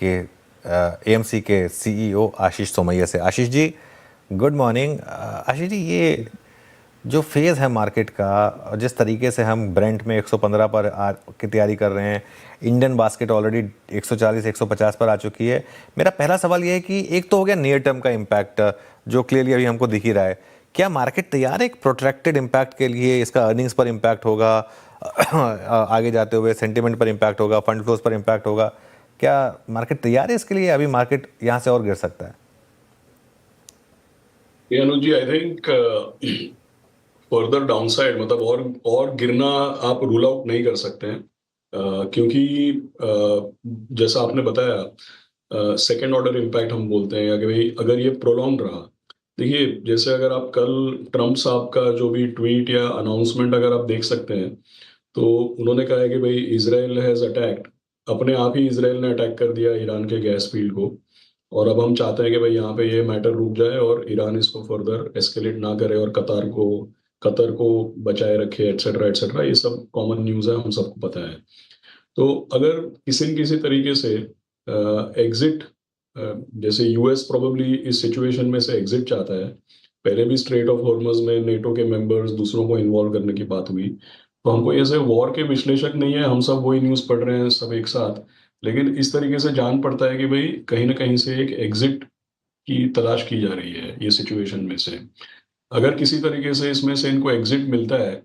के एएमसी के सीईओ आशीष सोमैया से। Ashish ji good morning. आशीष जी, ये जो फेज़ है मार्केट का और जिस तरीके से हम ब्रेंट में 115 पर की तैयारी कर रहे हैं, इंडियन बास्केट ऑलरेडी 140 150 पर आ चुकी है। मेरा पहला सवाल ये है कि एक तो हो गया नियर टर्म का इम्पैक्ट जो क्लियरली अभी हमको दिख ही रहा है, क्या मार्केट तैयार है एक प्रोट्रैक्टेड इम्पैक्ट के लिए? इसका अर्निंग्स पर इम्पैक्ट होगा, आगे जाते हुए सेंटिमेंट पर इम्पैक्ट होगा, फंड फ्लोज पर इम्पैक्ट होगा, क्या मार्केट तैयार है इसके लिए? अभी मार्केट यहाँ से और गिर सकता है? अनुज जी, आई थिंक फर्दर डाउनसाइड मतलब और गिरना आप रूल आउट नहीं कर सकते हैं। क्योंकि जैसा आपने बताया, सेकेंड ऑर्डर इम्पैक्ट हम बोलते हैं, कि भाई अगर ये प्रोलॉन्ग रहा। देखिए, जैसे अगर आप कल ट्रम्प साहब का जो भी ट्वीट या अनाउंसमेंट अगर आप देख सकते हैं, तो उन्होंने कहा है कि भाई इजराइल हैज अटैक्ड, अपने आप ही इजराइल ने अटैक कर दिया ईरान के गैस फील्ड को। और अब हम चाहते हैं कि भाई यहाँ पे ये मैटर रुक जाए और ईरान इसको फर्दर एस्केलेट ना करे और कतर को बचाए रखे, एटसेट्रा एटसेट्रा। ये सब कॉमन न्यूज़ है, हम सबको पता है। तो अगर किसी न किसी तरीके से एग्जिट, जैसे यूएस प्रोबेबली इस सिचुएशन में से एग्जिट चाहता है। पहले भी स्ट्रेट ऑफ हॉर्मज में नेटो के मेंबर्स दूसरों को इन्वॉल्व करने की बात हुई। तो हमको ऐसे वॉर के विश्लेषक नहीं है, हम सब वही न्यूज़ पढ़ रहे हैं सब एक साथ। लेकिन इस तरीके से जान पड़ता है कि भाई कहीं ना कहीं से एक एग्जिट की तलाश की जा रही है ये सिचुएशन में से। अगर किसी तरीके से इसमें से इनको एग्जिट मिलता है,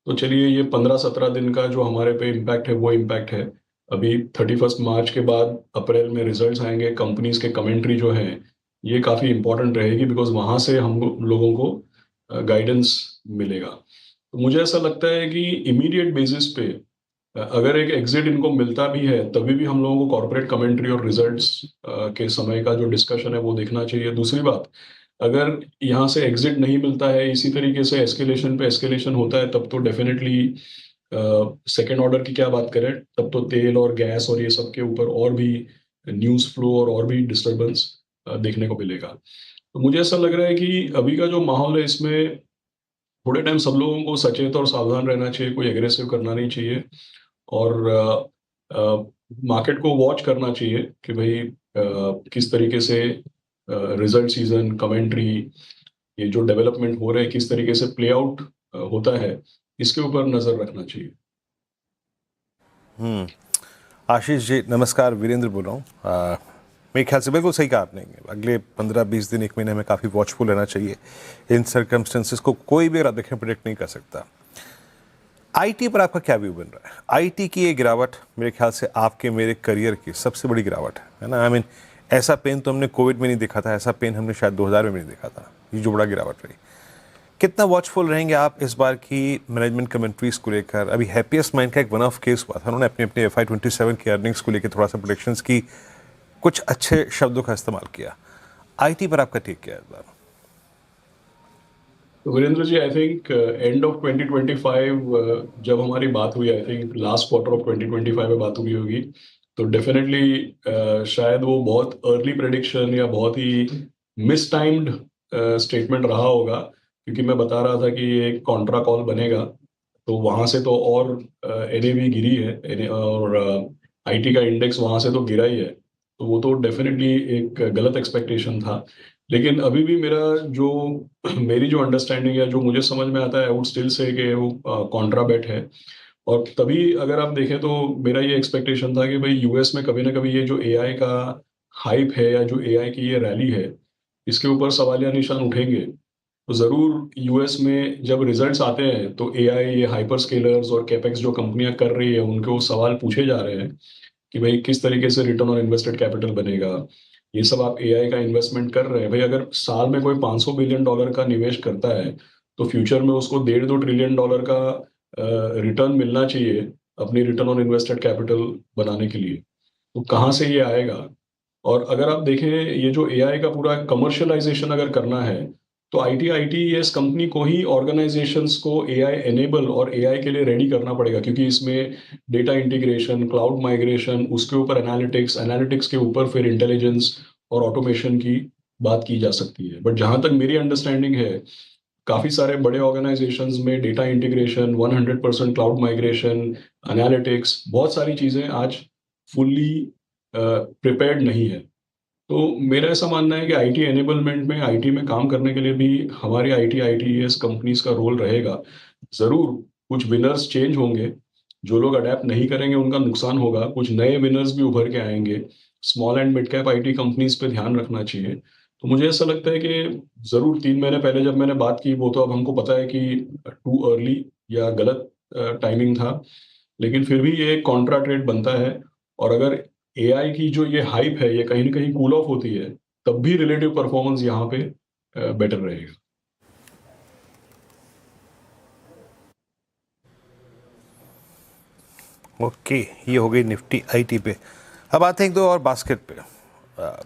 तो चलिए ये 15-17 दिन का जो हमारे पे इम्पैक्ट है वो इम्पैक्ट है। अभी 31 मार्च के बाद अप्रैल में रिजल्ट्स आएंगे, कंपनीज के कमेंट्री जो है ये काफ़ी इंपॉर्टेंट रहेगी, बिकॉज वहाँ से हम लोगों को गाइडेंस मिलेगा। तो मुझे ऐसा लगता है कि इमीडिएट बेसिस पे अगर एक एग्जिट इनको मिलता भी है, तभी भी हम लोगों को कॉर्पोरेट कमेंट्री और रिजल्ट्स के समय का जो डिस्कशन है वो देखना चाहिए। दूसरी बात, अगर यहाँ से एग्जिट नहीं मिलता है, इसी तरीके से एस्केलेशन पे एस्केलेशन होता है, तब तो डेफिनेटली सेकेंड ऑर्डर की क्या बात करें, तब तो तेल और गैस और ये सब के ऊपर और भी न्यूज़ फ्लो और भी डिस्टरबेंस देखने को मिलेगा। तो मुझे ऐसा लग रहा है कि अभी का जो माहौल है इसमें थोड़े टाइम सब लोगों को सचेत और सावधान रहना चाहिए, कोई एग्रेसिव करना नहीं चाहिए। और मार्केट को वॉच करना चाहिए कि भाई किस तरीके से रिजल्ट सीजन कमेंट्री, ये जो डेवलपमेंट हो रहे हैं किस तरीके से प्ले आउट होता है, इसके ऊपर नजर रखना चाहिए। आशीष जी नमस्कार, वीरेंद्र बोल रहा हूँ। मेरे ख्याल से बिल्कुल सही कहा आपने, अगले 15-20 दिन 1 महीने में काफ़ी वॉचफुल रहना चाहिए। इन सर्कमस्टेंसेस को कोई भी अगर आप देखें प्रेडिक्ट नहीं कर सकता। आईटी पर आपका क्या व्यू बन रहा है? आईटी की ये गिरावट मेरे ख्याल से आपके मेरे करियर की सबसे बड़ी गिरावट है ना। आई मीन ऐसा पेन तो हमने कोविड में नहीं देखा था, ऐसा पेन हमने शायद 2000 में नहीं देखा था। ये जो बड़ा गिरावट रही, कितना वॉचफुल रहेंगे आप इस बार की मैनेजमेंट कमेंट्रीज को लेकर? अभी हैप्पीएस्ट माइंड का एक वन ऑफ केस हुआ था, उन्होंने अपने अपने FY27 की अर्निंग्स को लेकर थोड़ा सा प्रोडिक्शंस की, कुछ अच्छे शब्दों का इस्तेमाल किया। आईटी पर आपका टेक क्या है इस बार? तो Virendra ji, I think end of 2025 जब हमारी बात हुई, I think last quarter of 2025 में बात हुई होगी, तो डेफिनेटली शायद वो बहुत अर्ली प्रेडिक्शन या बहुत ही मिस टाइम्ड स्टेटमेंट रहा होगा। क्योंकि मैं बता रहा था कि एक कॉन्ट्रा कॉल बनेगा, तो वहां से तो और एनएवी गिरी है, और आईटी का इंडेक्स वहां से तो गिरा ही है। तो वो तो डेफिनेटली एक गलत एक्सपेक्टेशन था। लेकिन अभी भी जो मेरी जो अंडरस्टैंडिंग है, जो मुझे समझ में आता है, आई वुड स्टिल से कि वो कॉन्ट्रा बेट है। और तभी अगर आप देखें तो मेरा ये एक्सपेक्टेशन था कि भाई यूएस में कभी ना कभी ये जो एआई का हाइप है या जो एआई की ये रैली है, इसके ऊपर सवालिया निशान उठेंगे। तो ज़रूर यूएस में जब रिजल्ट्स आते हैं तो एआई, ये हाइपर स्केलर्स और कैपेक्स जो कंपनियां कर रही है, उनको वो सवाल पूछे जा रहे हैं कि भाई किस तरीके से रिटर्न ऑन इन्वेस्टेड कैपिटल बनेगा। ये सब आप एआई का इन्वेस्टमेंट कर रहे हैं, भाई अगर साल में कोई $500 बिलियन का निवेश करता है, तो फ्यूचर में उसको $1.5-2 ट्रिलियन का रिटर्न मिलना चाहिए अपनी रिटर्न ऑन इन्वेस्टेड कैपिटल बनाने के लिए। तो कहाँ से ये आएगा? और अगर आप देखें, ये जो एआई का पूरा कमर्शियलाइजेशन अगर करना है, तो आईटीएस कंपनी को ही ऑर्गेनाइजेशंस को एआई एनेबल और एआई के लिए रेडी करना पड़ेगा। क्योंकि इसमें डेटा इंटीग्रेशन, क्लाउड माइग्रेशन, उसके ऊपर एनालिटिक्स, एनालिटिक्स के ऊपर फिर इंटेलिजेंस और ऑटोमेशन की बात की जा सकती है। बट जहां तक मेरी अंडरस्टैंडिंग है, काफी सारे बड़े ऑर्गेनाइजेशंस में data integration, 100% cloud migration, analytics, बहुत सारी चीजें आज फुल्ली प्रिपेयर्ड नहीं है। तो मेरा ऐसा मानना है कि आईटी एनेबलमेंट में, आईटी में काम करने के लिए भी हमारी आईटीईएस कंपनीज का रोल रहेगा। ज़रूर कुछ विनर्स चेंज होंगे, जो लोग अडैप्ट नहीं करेंगे उनका नुकसान होगा, कुछ नए विनर्स भी उभर के आएंगे। Small and mid cap IT companies पे ध्यान रखना चाहिए। तो मुझे ऐसा लगता है कि ज़रूर 3 महीने पहले जब मैंने बात की, वो तो अब हमको पता है कि टू अर्ली या गलत टाइमिंग था, लेकिन फिर भी ये एक कॉन्ट्रा ट्रेड बनता है। और अगर एआई की जो ये हाइप है, ये कहीं न कहीं कूल ऑफ होती है, तब भी रिलेटिव परफॉर्मेंस यहाँ पे बेटर रहेगा। ओके, ये हो गई निफ्टी आईटी पे। अब आते हैं एक दो और बास्केट पे। अ,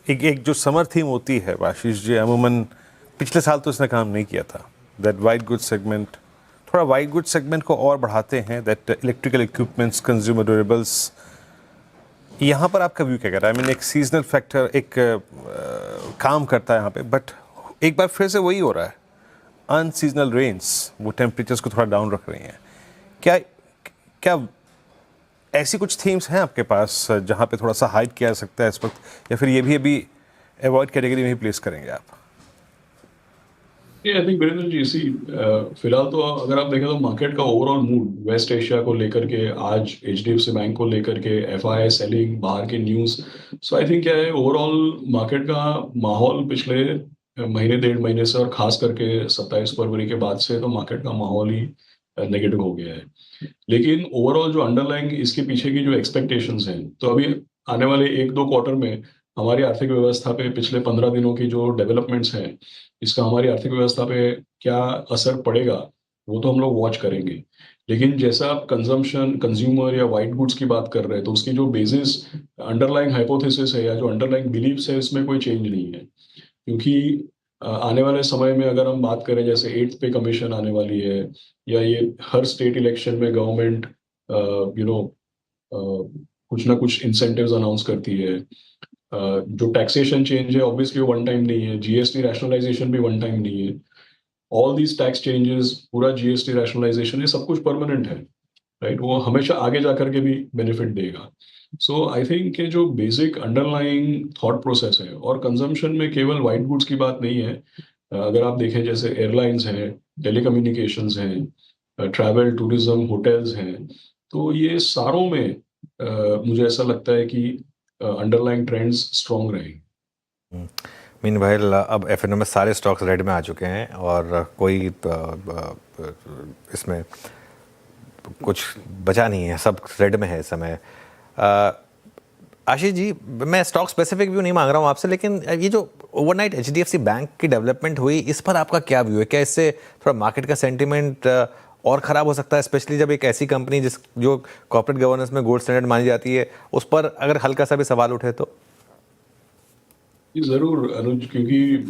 एक एक जो समर थीम होती है आशीष जी, अमूमन पिछले साल तो इसने काम नहीं किया था, दैट वाइट गुड सेगमेंट। थोड़ा वाइट गुड सेगमेंट को और बढ़ाते हैं, that electrical equipments, consumer durables. यहाँ पर आपका व्यू क्या कह रहा है? आई मीन एक सीजनल फैक्टर एक काम करता है यहाँ पे, बट एक बार फिर से वही हो रहा है, अनसीजनल रेन्स वो टेम्परेचर्स को थोड़ा डाउन रख रही हैं। क्या क्या ऐसी कुछ थीम्स हैं आपके पास जहाँ पे थोड़ा सा हाइड किया जा सकता है इस वक्त, या फिर ये भी अभी अवॉइड कैटेगरी में ही प्लेस करेंगे आप? ये आई थिंक वीरेंद्र जी, इसी फिलहाल तो अगर आप देखें तो मार्केट का ओवरऑल मूड वेस्ट एशिया को लेकर के, आज एचडीएफसी बैंक को लेकर के, एफआई सेलिंग, बाहर के न्यूज़। सो आई थिंक क्या है, ओवरऑल मार्केट का माहौल पिछले महीने 1.5 महीने से, और खास करके 27 फरवरी के बाद से, तो मार्केट का माहौल ही नेगेटिव हो गया है। लेकिन ओवरऑल जो अंडरलाइंग इसके पीछे की जो एक्सपेक्टेशंस हैं, तो अभी आने वाले 1-2 क्वार्टर में हमारी आर्थिक व्यवस्था पे पिछले 15 दिनों की जो डेवलपमेंट्स हैं, इसका हमारी आर्थिक व्यवस्था पे क्या असर पड़ेगा, वो तो हम लोग वॉच करेंगे। लेकिन जैसा आप कंजम्पशन, कंज्यूमर या वाइट गुड्स की बात कर रहे हैं, तो उसकी जो बेसिस अंडरलाइंग हाइपोथेसिस है या जो अंडरलाइंग बिलीव्स है, इसमें कोई चेंज नहीं है। क्योंकि आने वाले समय में अगर हम बात करें, जैसे 8th पे कमीशन आने वाली है, या ये हर स्टेट इलेक्शन में गवर्नमेंट यू नो कुछ ना कुछ इंसेंटिव्स अनाउंस करती है। जो टैक्सेशन चेंज है, ऑब्वियसली वो वन टाइम नहीं है, जीएसटी रैशनलाइजेशन भी वन टाइम नहीं है। ऑल दीज टैक्स चेंजेस, पूरा जीएसटी रैशनलाइजेशन, ये सब कुछ परमानेंट है, राइट? वो हमेशा आगे जा करके भी बेनिफिट देगा। सो आई थिंक कि जो बेसिक अंडरलाइंग थॉट प्रोसेस है, और कंजम्पशन में केवल वाइट गुड्स की बात नहीं है। अगर आप देखें, जैसे एयरलाइंस हैं, टेलीकम्युनिकेशंस हैं, ट्रैवल टूरिज्म, होटल्स हैं, तो ये सारों में मुझे ऐसा लगता है कि अंडरलाइंग ट्रेंड्स स्ट्रॉन्ग रहेंगे। मीन भाई, अब एफएनओ में सारे स्टॉक्स रेड में आ चुके हैं और कोई इसमें कुछ बचा नहीं है, सब रेड में है इस समय। आशीष जी, मैं स्टॉक स्पेसिफिक व्यू नहीं मांग रहा हूँ आपसे, लेकिन ये जो ओवरनाइट एचडीएफसी बैंक की डेवलपमेंट हुई, इस पर आपका क्या व्यू है? क्या इससे थोड़ा मार्केट का सेंटिमेंट और ख़राब हो सकता है, स्पेशली जब एक ऐसी कंपनी जो कॉर्पोरेट गवर्नेंस में गोल्ड स्टैंडर्ड मानी जाती है, उस पर अगर हल्का सा भी सवाल उठे तो? जी, ज़रूर अनुज, क्योंकि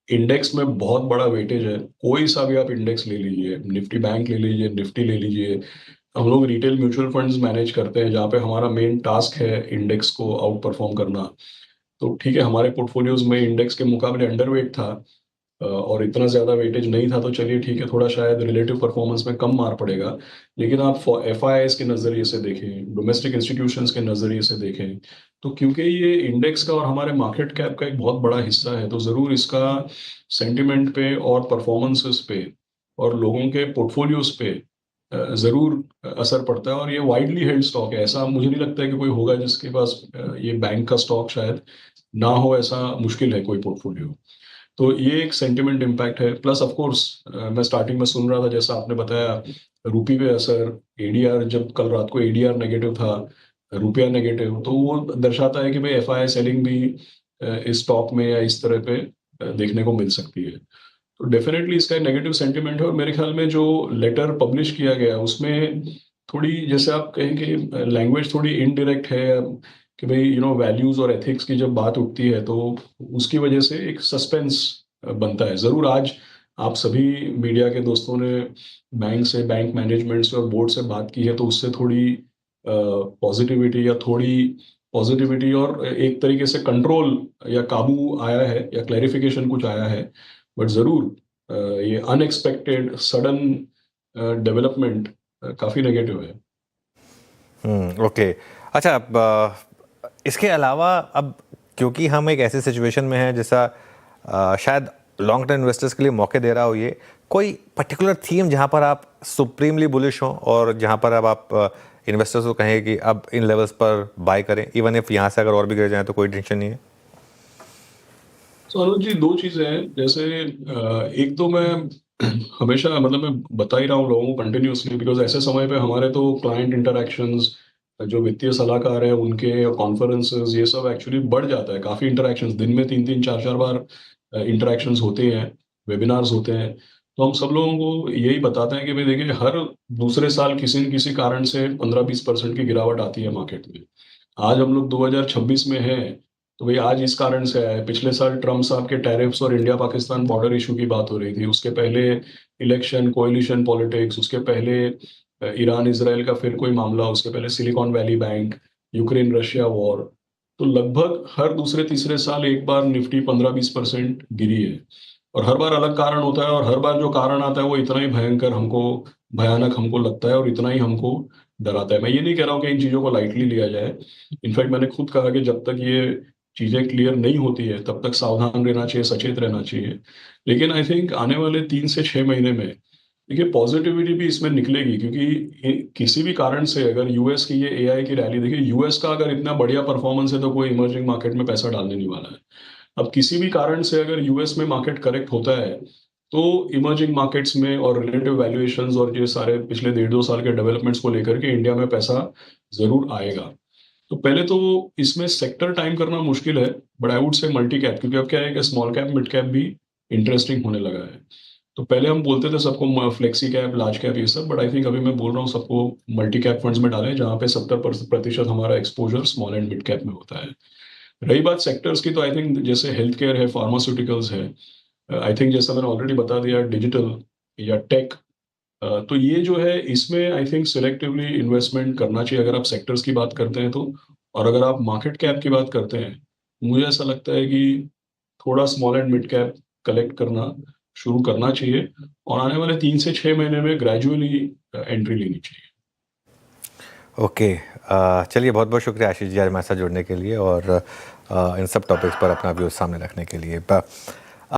इंडेक्स में बहुत बड़ा वेटेज है। कोई सा भी आप इंडेक्स ले लीजिए, निफ्टी बैंक ले लीजिए, निफ्टी ले लीजिए। हम लोग रिटेल म्यूचुअल फंड्स मैनेज करते हैं, जहाँ पे हमारा मेन टास्क है इंडेक्स को आउट परफॉर्म करना। तो ठीक है, हमारे पोर्टफोलियोज में इंडेक्स के मुकाबले अंडरवेट था, और इतना ज़्यादा वेटेज नहीं था, तो चलिए ठीक है, थोड़ा शायद रिलेटिव परफॉर्मेंस में कम मार पड़ेगा। लेकिन आप एफआईआईस के नज़रिए से देखें, डोमेस्टिक इंस्टीट्यूशंस के नज़रिए से देखें, तो क्योंकि ये इंडेक्स का और हमारे मार्केट कैप का एक बहुत बड़ा हिस्सा है, तो ज़रूर इसका सेंटिमेंट पे और परफॉर्मेंसेस पे और लोगों के पोर्टफोलियोज पे ज़रूर असर पड़ता है। और ये वाइडली हेल्ड स्टॉक है, ऐसा मुझे नहीं लगता है कि कोई होगा जिसके पास ये बैंक का स्टॉक शायद ना हो, ऐसा मुश्किल है कोई पोर्टफोलियो। तो ये एक सेंटिमेंट इम्पैक्ट है। प्लस ऑफ कोर्स मैं स्टार्टिंग में सुन रहा था, जैसा आपने बताया, रुपी पे असर, एडीआर, जब कल रात को एडीआर नेगेटिव था, रुपया नेगेटिव, तो वो दर्शाता है कि भाई एफआई सेलिंग भी इस स्टॉक में या इस तरह पे देखने को मिल सकती है। तो डेफिनेटली इसका नेगेटिव सेंटिमेंट है। और मेरे ख्याल में जो लेटर पब्लिश किया गया, उसमें थोड़ी, जैसे आप कहें कि लैंग्वेज थोड़ी इनडायरेक्ट है, कि भाई वैल्यूज और एथिक्स की जब बात उठती है, तो उसकी वजह से एक सस्पेंस बनता है। ज़रूर आज आप सभी मीडिया के दोस्तों ने बैंक से, बैंक मैनेजमेंट से और बोर्ड से बात की है, तो उससे थोड़ी पॉजिटिविटी और एक तरीके से कंट्रोल या काबू आया है, या क्लैरिफिकेशन कुछ आया है। बट ज़रूर ये अनएक्सपेक्टेड सडन डेवलपमेंट काफ़ी नेगेटिव है। ओके। अच्छा, अब इसके अलावा अब क्योंकि हम एक ऐसे सिचुएशन में हैं जैसा शायद लॉन्ग टर्म इन्वेस्टर्स के लिए मौके दे रहा हो, ये कोई पर्टिकुलर थीम जहां पर आप सुप्रीमली बुलिश हो और जहां पर अब आप इन्वेस्टर्स को कहें कि अब इन लेवल्स पर बाय करें, इवन इफ यहाँ से अगर और भी गिर जाए तो कोई टेंशन नहीं है? तो अनुज जी, दो चीजें हैं। जैसे एक तो मैं हमेशा मतलब मैं बता ही रहा हूँ लोगों को कंटिन्यूअसली, बिकॉज ऐसे समय पे हमारे तो क्लाइंट इंटरेक्शंस, जो वित्तीय सलाहकार है उनके कॉन्फ्रेंसेस, ये सब एक्चुअली बढ़ जाता है। काफी इंटरेक्शंस दिन में 3-3 4-4 बार इंटरेक्शंस होते हैं, वेबिनार्स होते हैं। तो हम सब लोगों को यही बताते हैं कि भाई देखिए, हर दूसरे साल किसी न किसी कारण से 15-20% की गिरावट आती है मार्केट में। आज हम लोग 2026 में हैं, तो भाई आज इस कारण से आया है। पिछले साल ट्रम्प साहब के टैरिफ्स और इंडिया पाकिस्तान बॉर्डर इशू की बात हो रही थी। उसके पहले इलेक्शन, कोalition पॉलिटिक्स, उसके पहले ईरान इसराइल का फिर कोई मामला, उसके पहले silicon valley bank, Ukraine Russia war. तो लगभग हर दूसरे तीसरे साल एक बार निफ्टी 15-20% गिरी है, और हर बार अलग कारण होता है, और हर बार जो कारण आता है वो इतना ही भयानक हमको लगता है और इतना ही हमको डराता है। मैं ये नहीं कह रहा हूँ कि इन चीज़ों को लाइटली लिया जाए। इनफैक्ट मैंने खुद कहा कि जब तक ये चीज़ें क्लियर नहीं होती है तब तक सावधान रहना चाहिए, सचेत रहना चाहिए। लेकिन आई थिंक आने वाले 3 से 6 महीने में देखिए पॉजिटिविटी भी इसमें निकलेगी, क्योंकि किसी भी कारण से अगर यूएस की ये एआई की रैली, देखिए यूएस का अगर इतना बढ़िया परफॉर्मेंस है तो कोई इमर्जिंग मार्केट में पैसा डालने नहीं वाला है। अब किसी भी कारण से अगर यूएस में मार्केट करेक्ट होता है, तो इमर्जिंग मार्केट्स में और रिलेटिव वैल्यूएशंस और ये सारे पिछले 1.5-2 साल के डेवलपमेंट्स को लेकर के इंडिया में पैसा जरूर आएगा। तो पहले तो इसमें सेक्टर टाइम करना मुश्किल है, but I would say multi cap, क्योंकि अब क्या है कि स्मॉल कैप मिड कैप भी इंटरेस्टिंग होने लगा है। तो पहले हम बोलते थे सबको फ्लेक्सी कैप, लार्ज कैप, ये सब, बट आई थिंक अभी मैं बोल रहा हूँ सबको मल्टी कैप फंड्स में डालें, जहाँ पे 70% हमारा exposure small and mid cap में होता है। रही बात सेक्टर्स की, तो आई थिंक जैसे हेल्थ केयर है, फार्मास्यूटिकल्स है, आई थिंक जैसा मैंने ऑलरेडी बता दिया, डिजिटल या टेक, तो ये जो है इसमें आई थिंक सिलेक्टिवली इन्वेस्टमेंट करना चाहिए अगर आप सेक्टर्स की बात करते हैं तो। और अगर आप मार्केट कैप की बात करते हैं, मुझे ऐसा लगता है कि थोड़ा small and mid cap collect करना शुरू करना चाहिए, और आने वाले 3 से 6 महीने में ग्रेजुअली एंट्री लेनी चाहिए। ओके, चलिए, बहुत बहुत शुक्रिया आशीष जी आज हमारे साथ जुड़ने के लिए और इन सब टॉपिक्स पर अपना व्यूज सामने रखने के लिए।